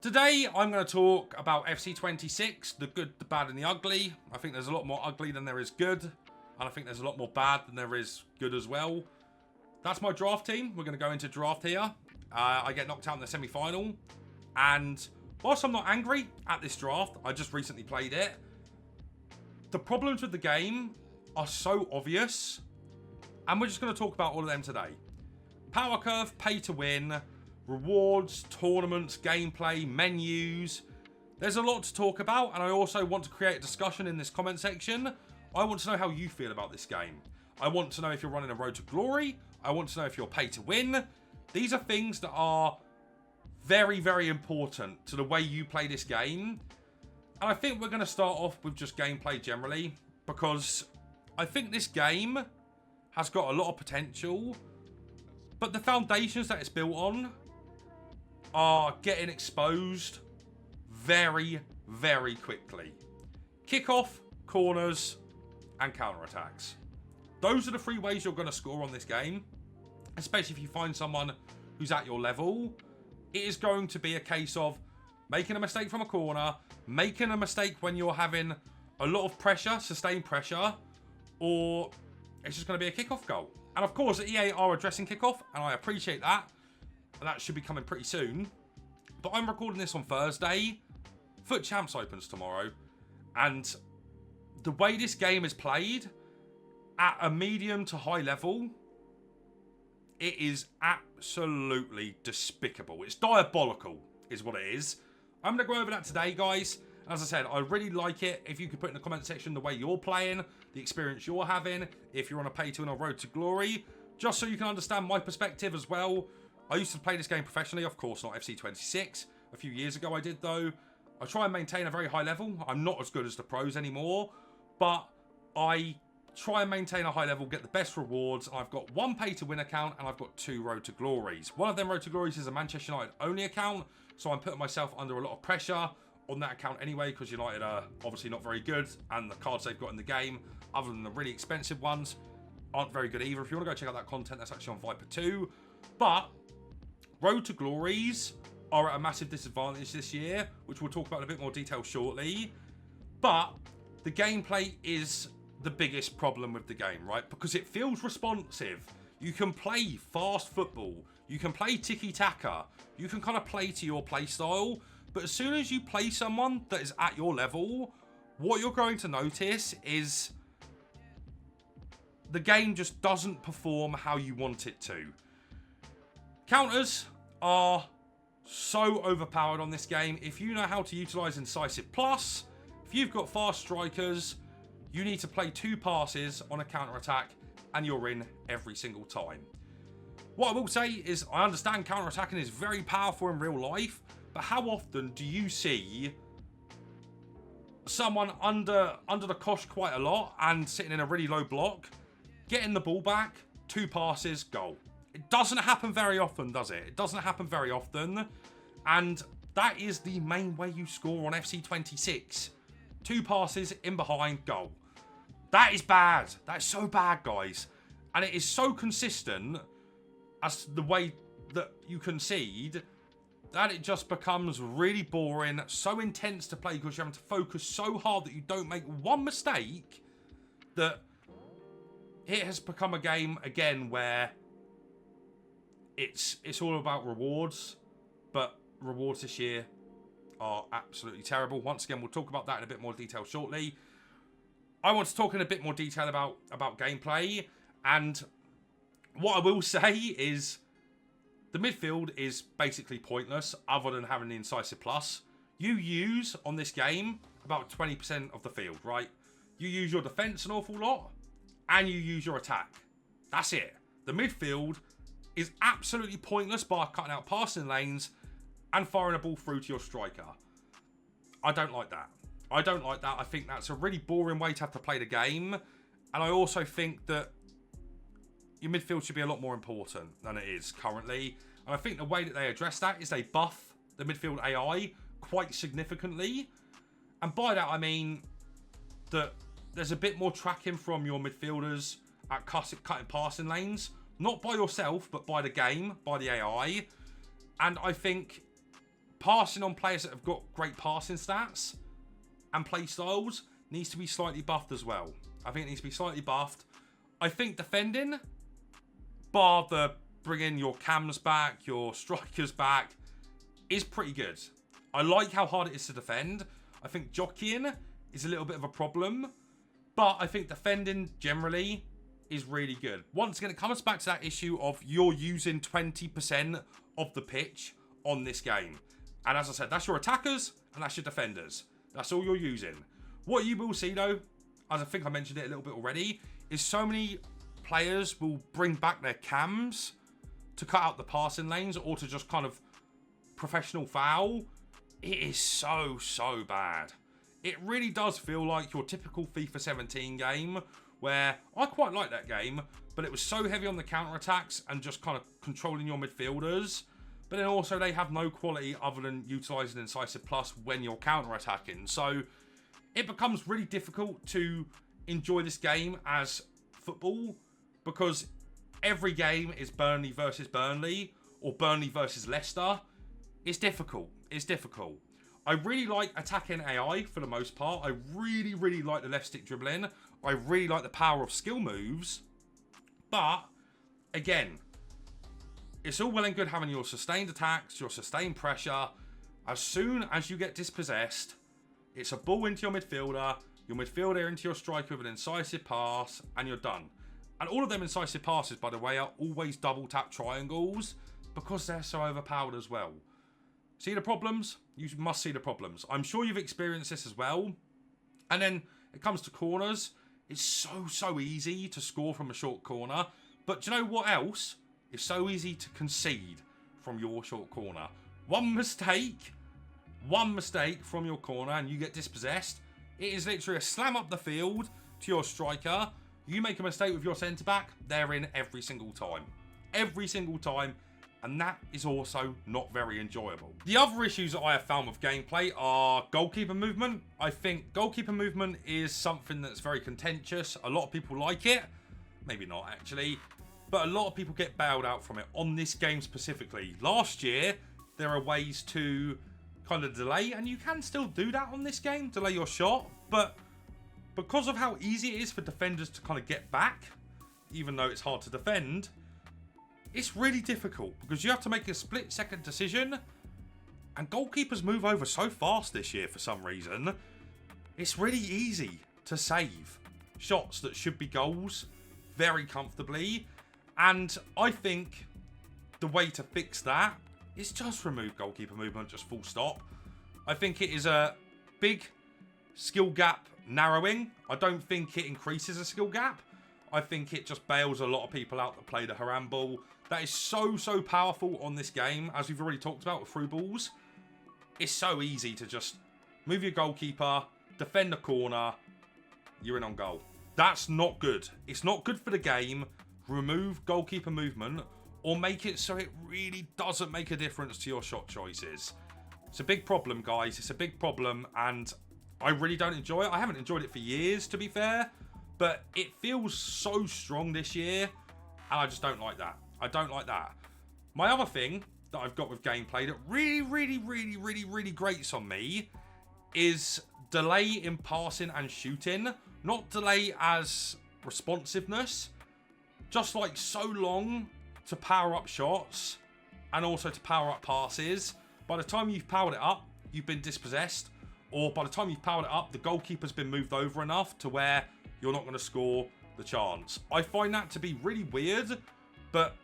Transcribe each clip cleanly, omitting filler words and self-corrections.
Today, I'm going to talk about FC26, the good, the bad, and the ugly. I think there's a lot more ugly than there is good. And I think there's a lot more bad than there is good as well. That's my draft team. We're going to go into draft here. I get knocked out in the semi-final. And whilst I'm not angry at this draft, I just recently played it. The problems with the game are so obvious. And we're just going to talk about all of them today. Power curve, pay to win, rewards, tournaments, gameplay, menus. There's a lot to talk about, and I also want to create a discussion in this comment section. I want to know how you feel about this game. I want to know if you're running a road to glory. I want to know if you're pay to win. These are things that are very, very important to the way you play this game. And I think we're going to start off with just gameplay generally, because I think this game has got a lot of potential, but the foundations that it's built on are getting exposed very, very quickly. Kickoff, corners, and counter-attacks. Those are the three ways you're going to score on this game, especially if you find someone who's at your level. It is going to be a case of making a mistake from a corner, making a mistake when you're having a lot of pressure, sustained pressure, or it's just going to be a kickoff goal. And of course, EA are addressing kickoff, and I appreciate that. And that should be coming pretty soon. But I'm recording this on Thursday. FUT Champs opens tomorrow. And the way this game is played, at a medium to high level, it is absolutely despicable. It's diabolical, is what it is. I'm going to go over that today, guys. As I said, I really like it. If you could put in the comment section the way you're playing, the experience you're having, if you're on a pay to win or road to glory, just so you can understand my perspective as well. I used to play this game professionally, of course, not FC26. A few years ago I did, though. I try and maintain a very high level. I'm not as good as the pros anymore, but I try and maintain a high level, get the best rewards. I've got one pay to win account and I've got two road to glories. One of them road to glories is a Manchester United only account, so I'm putting myself under a lot of pressure on that account anyway, because United are obviously not very good, and the cards they've got in the game, other than the really expensive ones, aren't very good either. If you want to go check out that content, that's actually on Viper 2. But road to glories are at a massive disadvantage this year, which we'll talk about in a bit more detail shortly. But the gameplay is the biggest problem with the game, right? Because it feels responsive. You can play fast football. You can play tiki-taka. You can kind of play to your play style. But as soon as you play someone that is at your level, what you're going to notice is the game just doesn't perform how you want it to. Counters are so overpowered on this game. If you know how to utilize Incisive Plus, if you've got fast strikers, you need to play two passes on a counter-attack and you're in every single time. What I will say is I understand counter-attacking is very powerful in real life, but how often do you see someone under the cosh quite a lot and sitting in a really low block, getting the ball back, two passes, goal? It doesn't happen very often, does it? It doesn't happen very often. And that is the main way you score on FC26. Two passes, in behind, goal. That is bad. That is so bad, guys. And it is so consistent as the way that you concede that it just becomes really boring, so intense to play because you're having to focus so hard that you don't make one mistake, that it has become a game again where it's all about rewards, but rewards this year are absolutely terrible. Once again, we'll talk about that in a bit more detail shortly. I want to talk in a bit more detail about gameplay, and what I will say is the midfield is basically pointless other than having the Incisive Plus. You use, on this game, about 20% of the field, right? You use your defense an awful lot, and you use your attack. That's it. The midfield is absolutely pointless by cutting out passing lanes and firing a ball through to your striker. I don't like that. I don't like that. I think that's a really boring way to have to play the game. And I also think that your midfield should be a lot more important than it is currently. And I think the way that they address that is they buff the midfield AI quite significantly. And by that, I mean that there's a bit more tracking from your midfielders at cutting passing lanes. Not by yourself, but by the game, by the AI. And I think passing on players that have got great passing stats and play styles needs to be slightly buffed as well. I think it needs to be slightly buffed. I think defending, bar the bringing your cams back, your strikers back, is pretty good. I like how hard it is to defend. I think jockeying is a little bit of a problem, but I think defending generally is really good. Once again, it comes back to that issue of you're using 20% of the pitch on this game. And as I said, that's your attackers and that's your defenders. That's all you're using. What you will see though, as I think I mentioned it a little bit already, is so many players will bring back their cams to cut out the passing lanes or to just kind of professional foul. It is so bad. It really does feel like your typical FIFA 17 game, where I quite like that game, but it was so heavy on the counter-attacks and just kind of controlling your midfielders. But then also they have no quality other than utilising Incisive Plus when you're counter-attacking. So it becomes really difficult to enjoy this game as football, because every game is Burnley versus Burnley or Burnley versus Leicester. It's difficult. It's difficult. I really like attacking AI for the most part. I really like the left stick dribbling. I really like the power of skill moves. But, again, it's all well and good having your sustained attacks, your sustained pressure. As soon as you get dispossessed, it's a ball into your midfielder into your striker with an incisive pass, and you're done. And all of them incisive passes, by the way, are always double tap triangles because they're so overpowered as well. See the problems? You must see the problems. I'm sure you've experienced this as well. And then it comes to corners. It's so easy to score from a short corner. But do you know what else? It's so easy to concede from your short corner. One mistake from your corner and you get dispossessed. It is literally a slam up the field to your striker. You make a mistake with your centre-back, they're in every single time. Every single time. And that is also not very enjoyable. The other issues that I have found with gameplay are goalkeeper movement. I think goalkeeper movement is something that's very contentious. A lot of people like it. Maybe not, actually. But a lot of people get bailed out from it on this game specifically. Last year, there are ways to kind of delay, and you can still do that on this game, delay your shot. But because of how easy it is for defenders to kind of get back, even though it's hard to defend, it's really difficult because you have to make a split-second decision, and goalkeepers move over so fast this year for some reason. It's really easy to save shots that should be goals very comfortably, and I think the way to fix that is just remove goalkeeper movement, just full stop. I think it is a big skill gap narrowing. I don't think it increases a skill gap. I think it just bails a lot of people out that play the Haram ball. That is so powerful on this game, as we've already talked about with through balls. It's so easy to just move your goalkeeper, defend the corner, you're in on goal. That's not good. It's not good for the game. Remove goalkeeper movement or make it so it really doesn't make a difference to your shot choices. It's a big problem, guys. It's a big problem, and I really don't enjoy it. I haven't enjoyed it for years, to be fair, but it feels so strong this year, and I just don't like that. I don't like that. My other thing that I've got with gameplay that really grates on me is delay in passing and shooting. Not delay as responsiveness, just like so long to power up shots and also to power up passes. By the time you've powered it up, you've been dispossessed, or by the time you've powered it up, the goalkeeper's been moved over enough to where you're not going to score the chance. I find that to be really weird, but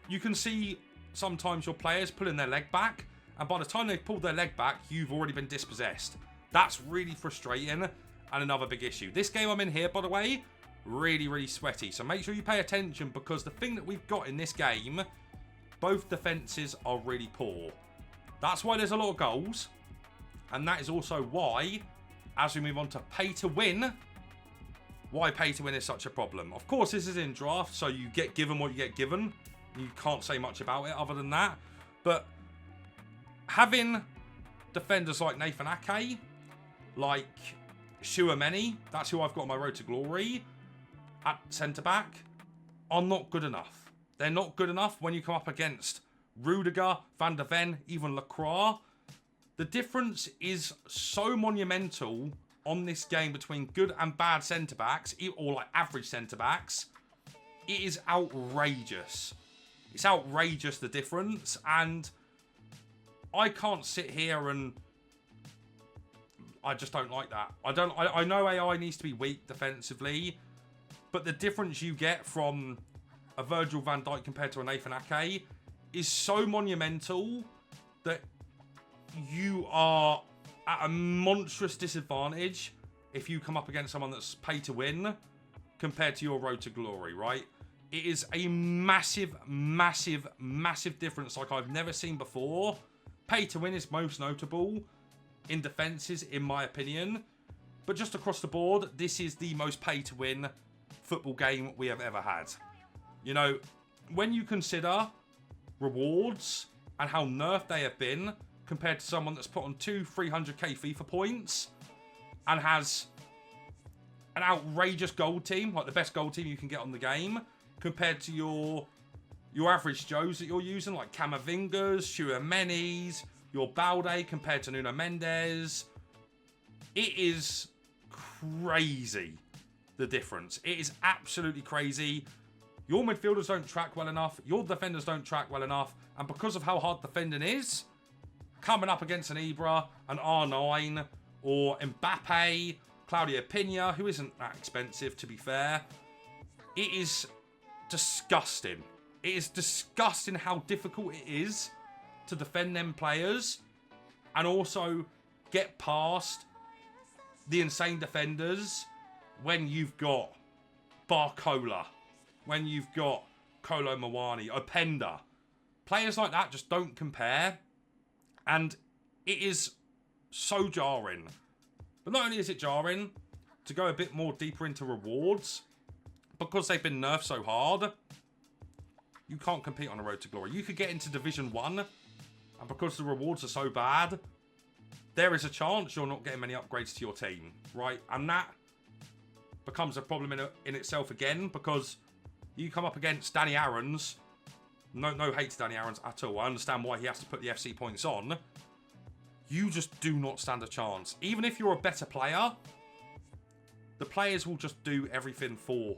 you can see sometimes your players pulling their leg back, and by the time they've pulled their leg back, you've already been dispossessed. That's really frustrating and another big issue. This game I'm in here, by the way, really sweaty, so make sure you pay attention, because the thing that we've got in this game, both defenses are really poor. That's why there's a lot of goals, and that is also why, as we move on to pay to win, why pay to win is such a problem. Of course, this is in draft, so you get given what you get given. You can't say much about it other than that. But having defenders like Nathan Ake, like Shuameni, that's who I've got on my road to glory, at centre-back, are not good enough. They're not good enough when you come up against Rudiger, Van der Ven, even Lacroix. The difference is so monumental on this game between good and bad centre-backs, or like average centre-backs. It is outrageous. It's outrageous, the difference, and I can't sit here and I just don't like that. I know AI needs to be weak defensively, but the difference you get from a Virgil van Dijk compared to a Nathan Ake is so monumental that you are at a monstrous disadvantage if you come up against someone that's pay to win compared to your road to glory, right? It is a massive, massive, massive difference like I've never seen before. Pay to win is most notable in defenses, in my opinion. But just across the board, this is the most pay to win football game we have ever had. You know, when you consider rewards and how nerfed they have been compared to someone that's put on 300k FIFA points and has an outrageous gold team, like the best gold team you can get on the game, compared to your average Joes that you're using, like Camavingas, Tchouaménis, your Balde compared to Nuno Mendes. It is crazy, the difference. It is absolutely crazy. Your midfielders don't track well enough. Your defenders don't track well enough. And because of how hard defending is, coming up against an Ibra, an R9, or Mbappe, Claudio Pina, who isn't that expensive, to be fair, it is disgusting. It is disgusting how difficult it is to defend them players and also get past the insane defenders when you've got Barcola, when you've got Kolo Muani, Openda. Players like that just don't compare. And it is so jarring. But not only is it jarring, to go a bit more deeper into rewards, because they've been nerfed so hard, you can't compete on a road to glory. You could get into Division 1, and because the rewards are so bad, there is a chance you're not getting many upgrades to your team, right? And that becomes a problem in itself again, because you come up against Danny Aarons. No hate to Danny Aarons at all. I understand why he has to put the FC points on. You just do not stand a chance. Even if you're a better player, the players will just do everything for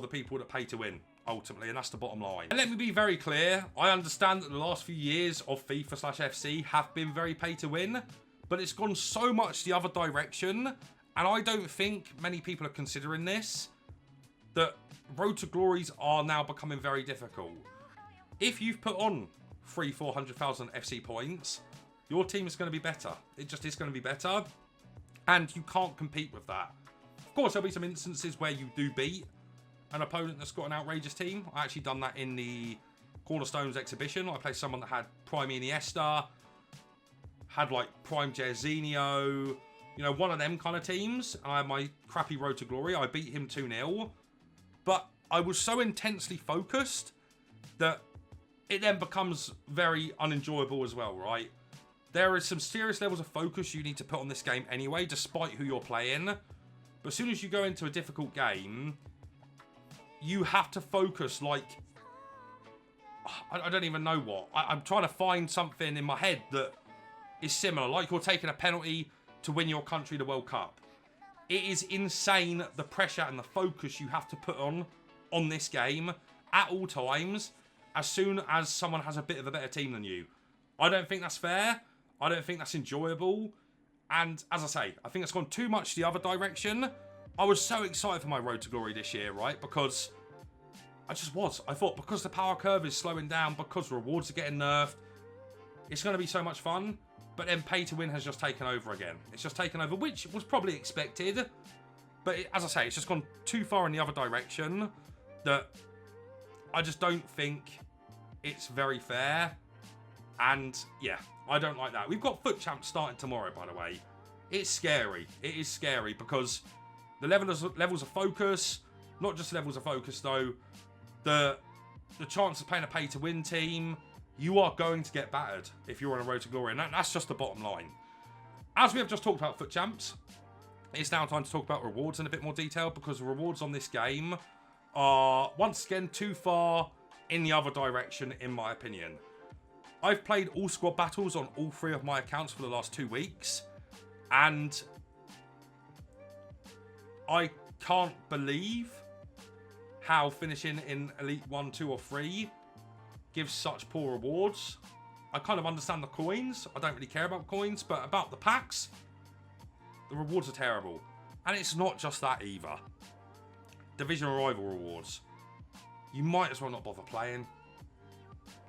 the people that pay to win, ultimately, and that's the bottom line. And let me be very clear. I understand that the last few years of FIFA/FC have been very pay to win, but it's gone so much the other direction, and I don't think many people are considering this, that road to glories are now becoming very difficult. If you've put on 300,000-400,000 FC points, your team is going to be better. It just is going to be better. And you can't compete with that. Of course, there'll be some instances where you do beat an opponent that's got an outrageous team. I actually done that in the Cornerstones exhibition. I played someone that had Prime Iniesta, had like Prime Jairzinho, you know, one of them kind of teams. And I had my crappy road to glory. I beat him 2-0. But I was so intensely focused that it then becomes very unenjoyable as well, right? There is some serious levels of focus you need to put on this game anyway, despite who you're playing. But as soon as you go into a difficult game, you have to focus like... I don't even know what. I'm trying to find something in my head that is similar. Like you're taking a penalty to win your country the World Cup. It is insane the pressure and the focus you have to put on this game at all times as soon as someone has a bit of a better team than you. I don't think that's fair. I don't think that's enjoyable. And as I say, I think it's gone too much the other direction. I was so excited for my road to glory this year, right? Because I just was. I thought because the power curve is slowing down, because rewards are getting nerfed, it's going to be so much fun. But then pay to win has just taken over again. It's just taken over, which was probably expected. But as I say, it's just gone too far in the other direction that I just don't think it's very fair. And yeah, I don't like that. We've got FUT Champs starting tomorrow, by the way. It's scary. It is scary because the levels of focus, not just levels of focus though, the chance of playing a pay to win team, you are going to get battered if you're on a road to glory. And that's just the bottom line. As we have just talked about FUT Champs, it's now time to talk about rewards in a bit more detail, because the rewards on this game are, once again, too far in the other direction, in my opinion. I've played all squad battles on all 3 of my accounts for the last 2 weeks. And I can't believe how finishing in Elite 1, 2 or 3 gives such poor rewards. I kind of understand the coins. I don't really care about coins, but about the packs, the rewards are terrible. And it's not just that either. Division rival rewards. You might as well not bother playing.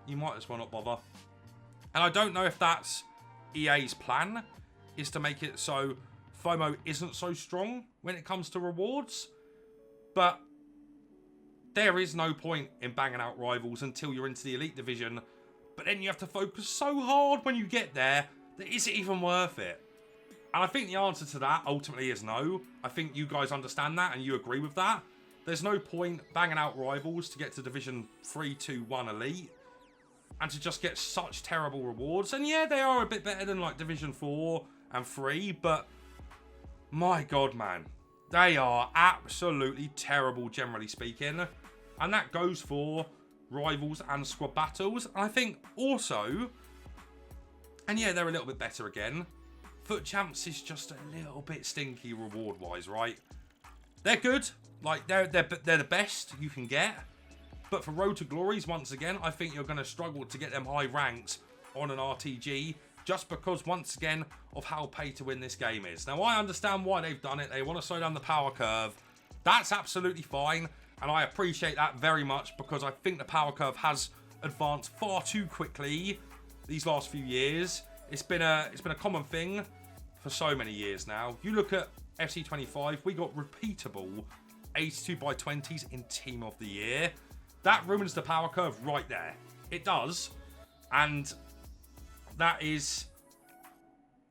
You might as well not bother. And I don't know if that's EA's plan, is to make it so FOMO isn't so strong when it comes to rewards. But there is no point in banging out rivals until you're into the Elite Division. But then you have to focus so hard when you get there that is it even worth it? And I think the answer to that ultimately is no. I think you guys understand that and you agree with that. There's no point banging out rivals to get to Division 3, 2, 1 Elite and to just get such terrible rewards. And yeah, they are a bit better than like Division 4 and 3, but my God, man, they are absolutely terrible, generally speaking. And that goes for rivals and squad battles. And I think also, and yeah, they're a little bit better again. FUT Champs is just a little bit stinky reward-wise, right? They're good. Like, they're the best you can get. But for Road to Glories, once again, I think you're going to struggle to get them high ranks on an RTG just because, once again, of how pay-to-win this game is. Now, I understand why they've done it. They want to slow down the power curve. That's absolutely fine. And I appreciate that very much because I think the power curve has advanced far too quickly these last few years. It's been a common thing for so many years now. You look at FC25, we got repeatable 82x20s in Team of the Year. That ruins the power curve right there. It does. And that is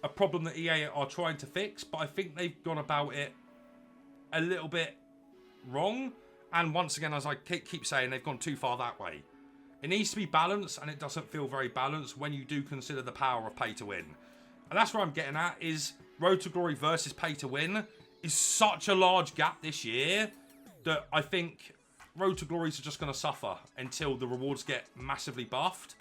a problem that EA are trying to fix, but I think they've gone about it a little bit wrong. And once again, as I keep saying, they've gone too far that way. It needs to be balanced, and it doesn't feel very balanced when you do consider the power of pay to win. And that's where I'm getting at, is Road to Glory versus pay to win is such a large gap this year that I think Road to Glories are just going to suffer until the rewards get massively buffed.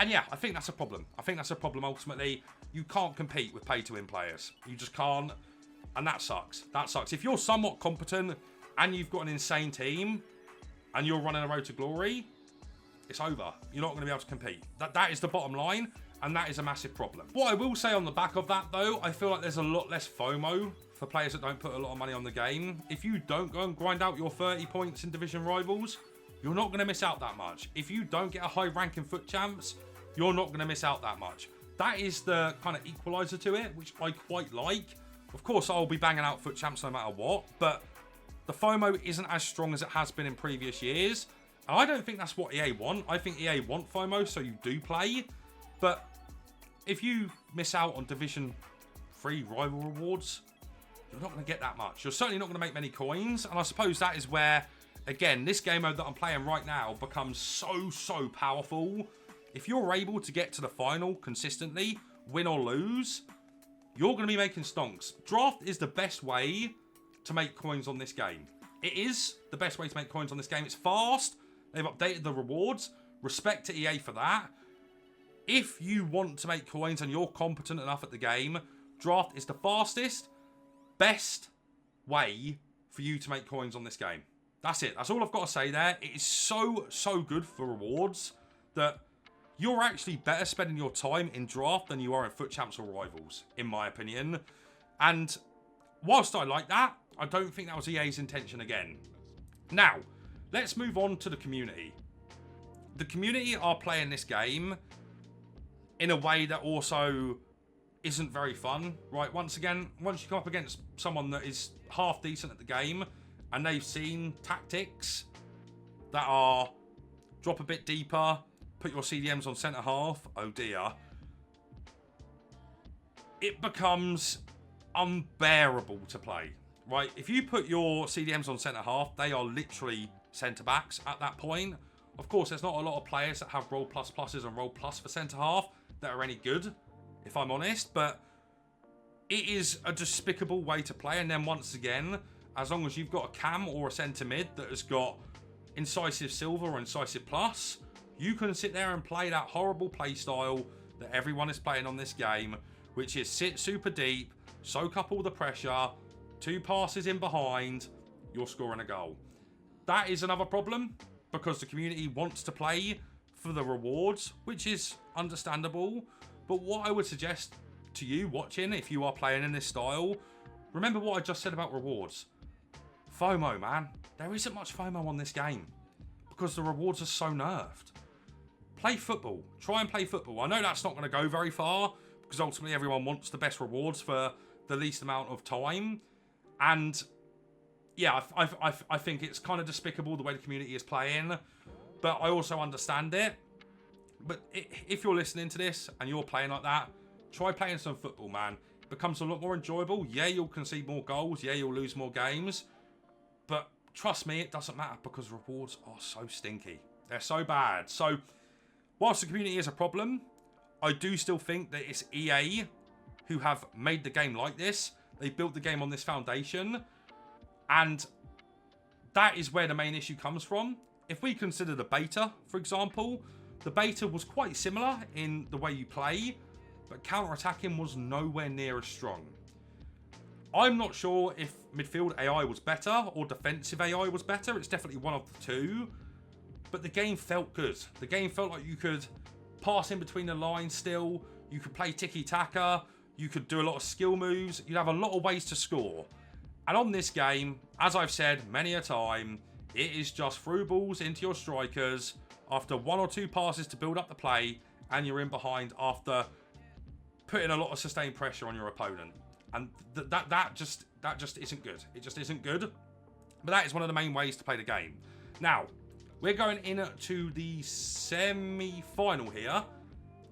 And yeah, I think that's a problem. I think that's a problem ultimately. You can't compete with pay to win players. You just can't. And that sucks. That sucks. If you're somewhat competent and you've got an insane team and you're running a Road to Glory, it's over. You're not going to be able to compete. That is the bottom line, and that is a massive problem. What I will say on the back of that, though, I feel like there's a lot less FOMO for players that don't put a lot of money on the game. If you don't go and grind out your 30 points in Division Rivals, you're not going to miss out that much. If you don't get a high rank in FUT Champs, you're not going to miss out that much. That is the kind of equalizer to it, which I quite like. Of course, I'll be banging out FUT Champs no matter what, but the FOMO isn't as strong as it has been in previous years. And I don't think that's what EA want. I think EA want FOMO, so you do play. But if you miss out on Division 3 rival rewards, you're not going to get that much. You're certainly not going to make many coins. And I suppose that is where, again, this game mode that I'm playing right now becomes so powerful. If you're able to get to the final consistently, win or lose, you're going to be making stonks. Draft is the best way to make coins on this game. It is the best way to make coins on this game. It's fast. They've updated the rewards. Respect to EA for that. If you want to make coins and you're competent enough at the game, draft is the fastest, best way for you to make coins on this game. That's it. That's all I've got to say there. It is so good for rewards that you're actually better spending your time in draft than you are in FUT Champs or Rivals, in my opinion. And whilst I like that, I don't think that was EA's intention again. Now, let's move on to the community. The community are playing this game in a way that also isn't very fun, right? Once again, once you come up against someone that is half decent at the game and they've seen tactics that are drop a bit deeper, put your CDMs on centre half, oh dear, it becomes unbearable to play, right? If you put your CDMs on centre half, they are literally centre backs at that point. Of course, there's not a lot of players that have role plus pluses and role plus for centre half that are any good, if I'm honest, but it is a despicable way to play. And then once again, as long as you've got a cam or a centre mid that has got incisive silver or incisive plus, You can sit there and play that horrible play style that everyone is playing on this game, which is sit super deep, soak up all the pressure, 2 passes in behind, you're scoring a goal. That is another problem, because the community wants to play for the rewards, which is understandable. But what I would suggest to you watching, if you are playing in this style, remember what I just said about rewards. FOMO, man. There isn't much FOMO on this game, because the rewards are so nerfed. Play football. Try and play football. I know that's not going to go very far, because ultimately everyone wants the best rewards for the least amount of time. And yeah, I think it's kind of despicable the way the community is playing, but I also understand it. But if you're listening to this and you're playing like that, try playing some football, man. It becomes a lot more enjoyable. Yeah, you'll concede more goals. Yeah, you'll lose more games. But trust me, it doesn't matter, because rewards are so stinky. They're so bad. So whilst the community is a problem, I do still think that it's EA who have made the game like this. They built the game on this foundation. And that is where the main issue comes from. If we consider the beta, for example, the beta was quite similar in the way you play, but counter-attacking was nowhere near as strong. I'm not sure if midfield AI was better or defensive AI was better. It's definitely one of the two. But the game felt good. The game felt like you could pass in between the lines still. You could play tiki-taka. You could do a lot of skill moves. You'd have a lot of ways to score. And on this game, as I've said many a time, it is just through balls into your strikers after 1 or 2 passes to build up the play, and you're in behind after putting a lot of sustained pressure on your opponent. And that just isn't good. It just isn't good. But that is one of the main ways to play the game. Now, we're going into the semi-final here.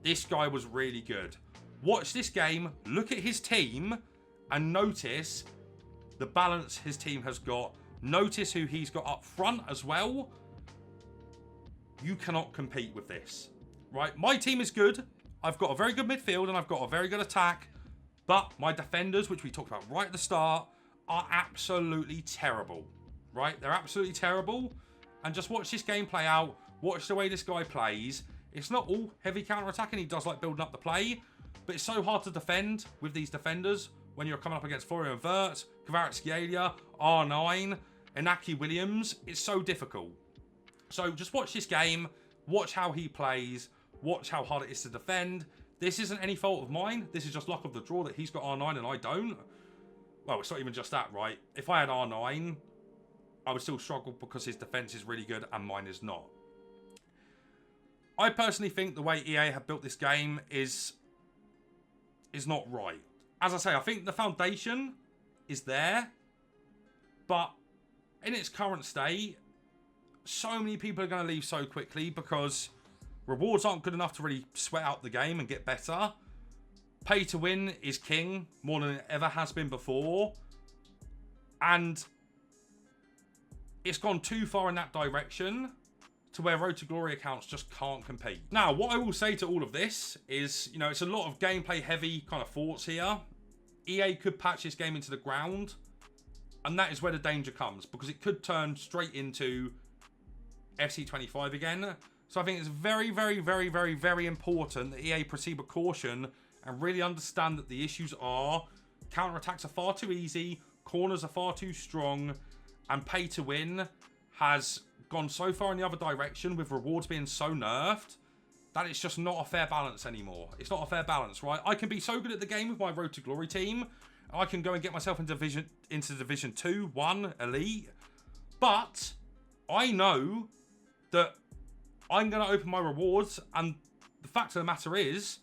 This guy was really good. Watch this game, look at his team, and notice the balance his team has got. Notice who he's got up front as well. You cannot compete with this, right? My team is good. I've got a very good midfield and I've got a very good attack. But my defenders, which we talked about right at the start, are absolutely terrible, right? They're absolutely terrible. And just watch this game play out. Watch the way this guy plays. It's not all heavy counter-attacking. He does like building up the play. But it's so hard to defend with these defenders when you're coming up against Florian Wirtz, Kvaratskhelia, R9, Inaki Williams. It's so difficult. So just watch this game. Watch how he plays. Watch how hard it is to defend. This isn't any fault of mine. This is just luck of the draw that he's got R9 and I don't. Well, it's not even just that, right? If I had R9, I would still struggle because his defense is really good and mine is not. I personally think the way EA have built this game is not right. As I say, I think the foundation is there, but in its current state, so many people are going to leave so quickly because rewards aren't good enough to really sweat out the game and get better. Pay to win is king more than it ever has been before. And it's gone too far in that direction to where Road to Glory accounts just can't compete. Now, what I will say to all of this is, you know, it's a lot of gameplay heavy kind of thoughts here. EA could patch this game into the ground, and that is where the danger comes, because it could turn straight into FC25 again. So I think it's very, very, very, very, very important that EA proceed with caution and really understand that the issues are counter-attacks are far too easy, corners are far too strong, and pay to win has gone so far in the other direction with rewards being so nerfed that it's just not a fair balance anymore. It's not a fair balance, right? I can be so good at the game with my Road to Glory team. I can go and get myself into Division 2, 1, Elite. But I know that I'm going to open my rewards, and the fact of the matter is,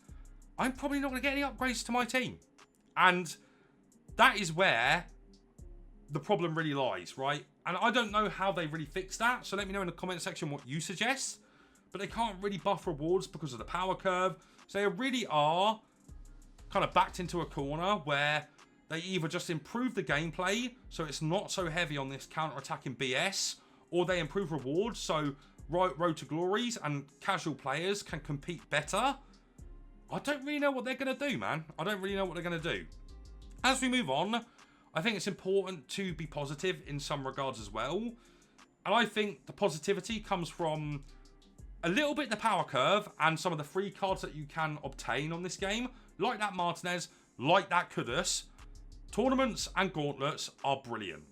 I'm probably not going to get any upgrades to my team. And that is where the problem really lies, right? And I don't know how they really fix that, so let me know in the comment section what you suggest. But they can't really buff rewards because of the power curve. So they really are kind of backed into a corner where they either just improve the gameplay so it's not so heavy on this counter-attacking BS, or they improve rewards so Road to Glories and casual players can compete better. I don't really know what they're going to do, man. I don't really know what they're going to do. As we move on, I think it's important to be positive in some regards as well. And I think the positivity comes from a little bit the power curve and some of the free cards that you can obtain on this game, like that Martinez, like that Kudus, tournaments and gauntlets are brilliant.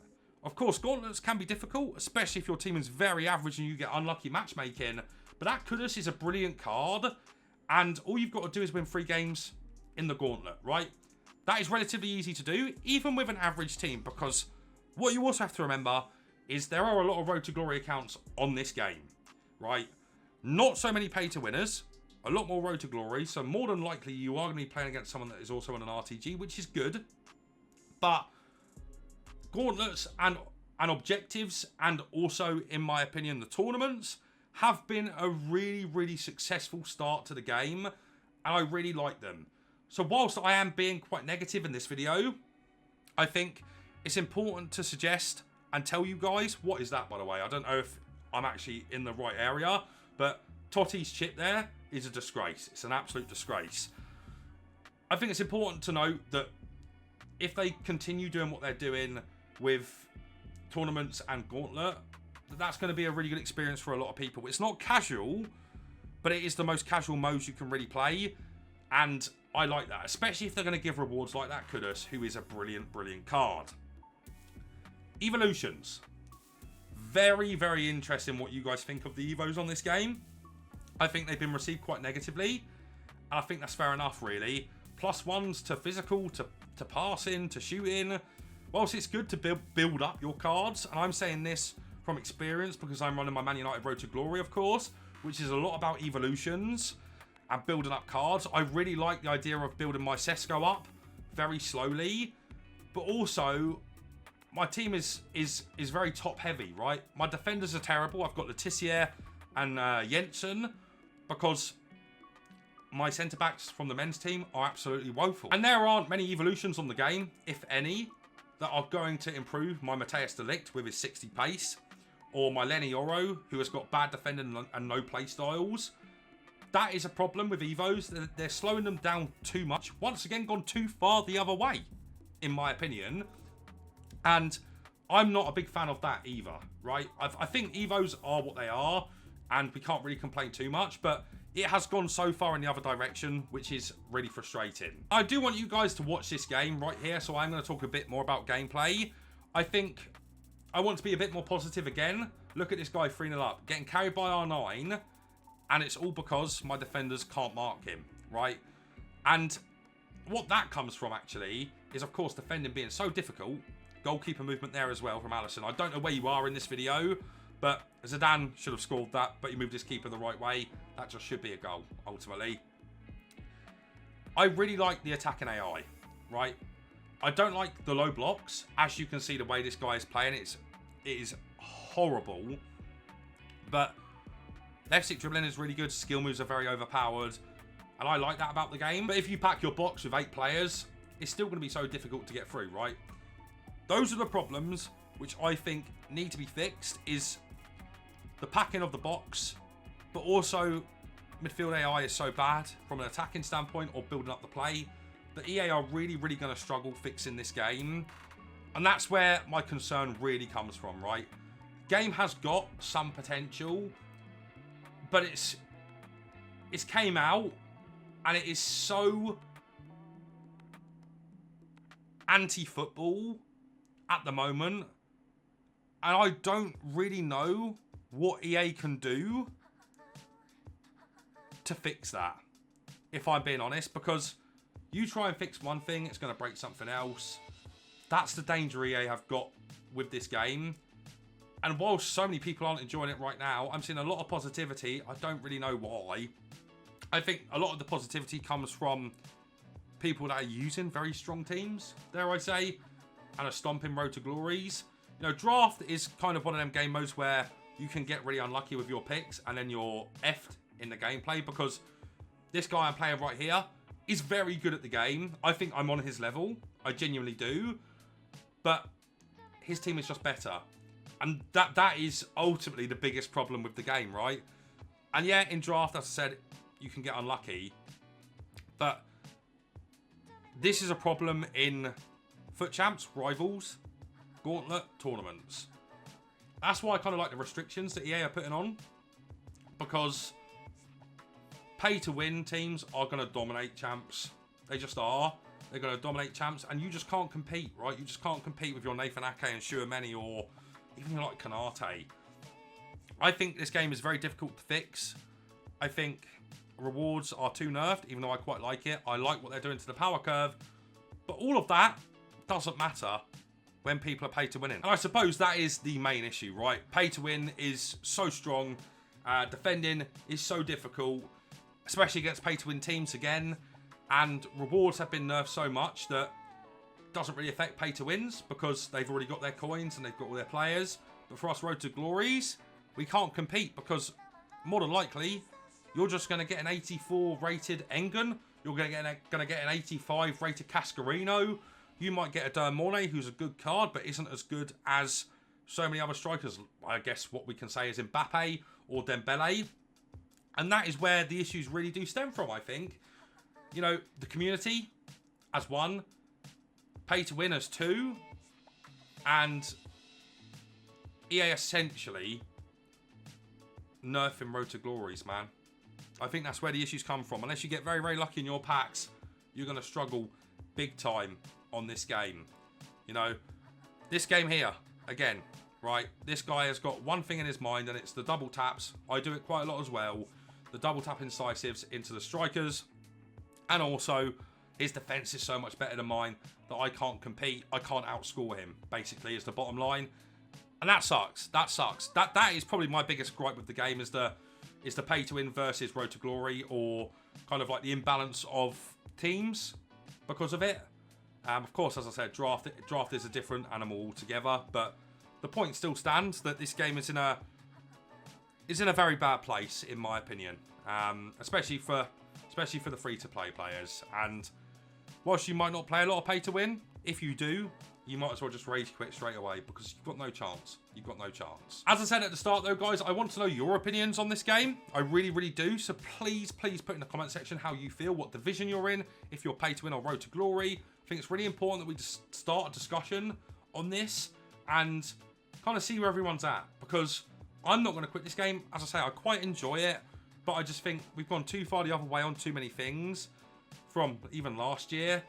Of course, gauntlets can be difficult, especially if your team is very average and you get unlucky matchmaking, but that Kudus is a brilliant card, and all you've got to do is win 3 games in the gauntlet, right? That is relatively easy to do, even with an average team, because what you also have to remember is there are a lot of Road to Glory accounts on this game, right? Not so many pay-to-winners, a lot more Road to Glory, so more than likely you are going to be playing against someone that is also on an RTG, which is good. But gauntlets and objectives, and also, in my opinion, the tournaments, have been a really, really successful start to the game, and I really like them. So whilst I am being quite negative in this video, I think it's important to suggest and tell you guys, what is that, by the way? I don't know if I'm actually in the right area, but Totti's chip there is a disgrace. It's an absolute disgrace. I think it's important to note that if they continue doing what they're doing with tournaments and gauntlet, that's going to be a really good experience for a lot of people. It's not casual, but it is the most casual modes you can really play, and I like that, especially if they're going to give rewards like that Kudus, who is a brilliant, brilliant card. Evolutions. Very, very interesting what you guys think of the Evos on this game. I think they've been received quite negatively, and I think that's fair enough, really. +1s to physical, to passing, to shooting. Whilst it's good to build up your cards, and I'm saying this from experience because I'm running my Man United Road to Glory, of course, which is a lot about evolutions and building up cards. I really like the idea of building my Sesko up very slowly, but also my team is very top heavy, right? My defenders are terrible. I've got Letitia and Jensen, because my centre backs from the men's team are absolutely woeful. And there aren't many evolutions on the game, if any, that are going to improve my Mateus de Ligt with his 60 pace, or my Lenny Oro, who has got bad defending and no play styles. That is a problem with Evos. They're slowing them down too much. Once again, gone too far the other way, in my opinion. And I'm not a big fan of that either, right? I think Evos are what they are, and we can't really complain too much, but it has gone so far in the other direction, which is really frustrating. I do want you guys to watch this game right here, so I'm going to talk a bit more about gameplay. I think I want to be a bit more positive again. Look at this guy 3-0 up, getting carried by R9, and it's all because my defenders can't mark him, right? And what that comes from, actually, is, of course, defending being so difficult. Goalkeeper movement there as well from Alisson. I don't know where you are in this video, but Zidane should have scored that, but he moved his keeper the right way. That just should be a goal, ultimately. I really like the attacking AI, right? I don't like the low blocks. As you can see, the way this guy is playing, it is horrible. But left stick dribbling is really good. Skill moves are very overpowered, and I like that about the game. But if you pack your box with 8 players, it's still going to be so difficult to get through, right? Those are the problems which I think need to be fixed, is the packing of the box, but also midfield AI is so bad from an attacking standpoint or building up the play that EA are really, really going to struggle fixing this game. And that's where my concern really comes from, right? Game has got some potential, but it's came out and it is so anti-football at the moment, and I don't really know what EA can do to fix that, if I'm being honest, because you try and fix one thing, it's going to break something else. That's the danger EA have got with this game. And while so many people aren't enjoying it right now, I'm seeing a lot of positivity. I don't really know why. I think a lot of the positivity comes from people that are using very strong teams, dare I say, and are stomping Road to Glories. You know, Draft is kind of one of them game modes where you can get really unlucky with your picks and then you're effed in the gameplay, because this guy I'm playing right here is very good at the game. I think I'm on his level. I genuinely do. But his team is just better. And that is ultimately the biggest problem with the game, right? And yeah, in Draft, as I said, you can get unlucky. But this is a problem in FUT Champs, Rivals, Gauntlet, Tournaments. That's why I kind of like the restrictions that EA are putting on. because pay-to-win teams are going to dominate champs. They just are. They're going to dominate champs, and you just can't compete, right? You just can't compete with your Nathan Ake and Shuameni, or even like Kanate. I think this game is very difficult to fix. I think rewards are too nerfed, even though I quite like it. I like what they're doing to the power curve, but all of that doesn't matter when people are pay to winning. And I suppose that is the main issue, right? Pay to win is so strong. Defending is so difficult, especially against pay to win teams again. And rewards have been nerfed so much that it doesn't really affect pay to wins because they've already got their coins and they've got all their players. But for us Road to Glories, we can't compete because more than likely you're just going to get an 84 rated Engen. You're going to get an 85 rated Cascarino. You might get a Dermone, who's a good card, but isn't as good as so many other strikers. I guess what we can say is Mbappe or Dembele. And that is where the issues really do stem from, I think. You know, the community as one, pay to win as two, and EA essentially nerfing Road to Glories, man. I think that's where the issues come from. Unless you get very, very lucky in your packs, you're going to struggle big time on this game. You know, this game here, again, right? This guy has got one thing in his mind, and it's the double taps. I do it quite a lot as well. The double tap incisives into the strikers. And also, his defense is so much better than mine that I can't compete. I can't outscore him, basically, is the bottom line. And that sucks. That sucks. That is probably my biggest gripe with the game, is the pay to win versus Road to Glory, or kind of like the imbalance of teams because of it. Of course, as I said, draft is a different animal altogether, but the point still stands that this game is in a very bad place, in my opinion, especially for the free-to-play players. And whilst you might not play a lot of pay-to-win, if you do, you might as well just rage quit straight away because you've got no chance. You've got no chance. As I said at the start, though, guys, I want to know your opinions on this game. I really, really do. So please, please put in the comment section how you feel, what division you're in, if you're pay-to-win or Road to Glory. I think it's really important that we just start a discussion on this and kind of see where everyone's at, because I'm not going to quit this game. As I say, I quite enjoy it, but I just think we've gone too far the other way on too many things from even last year,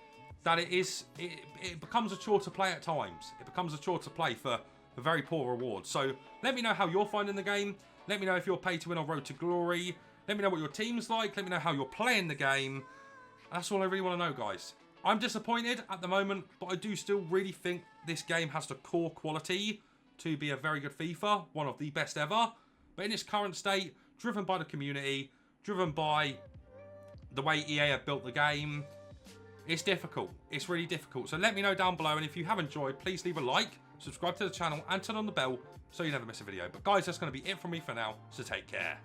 that it becomes a chore to play at times. It becomes a chore to play for very poor rewards. So let me know how you're finding the game. Let me know if you're pay to win or Road to Glory. Let me know what your team's like. Let me know how you're playing the game. That's all I really want to know, guys. I'm disappointed at the moment, but I do still really think this game has the core quality to be a very good FIFA, one of the best ever. But in its current state, driven by the community, driven by the way EA have built the game, it's difficult. It's really difficult. So let me know down below, and if you have enjoyed, please leave a like, subscribe to the channel, and turn on the bell so you never miss a video. But guys, that's going to be it from me for now, so take care.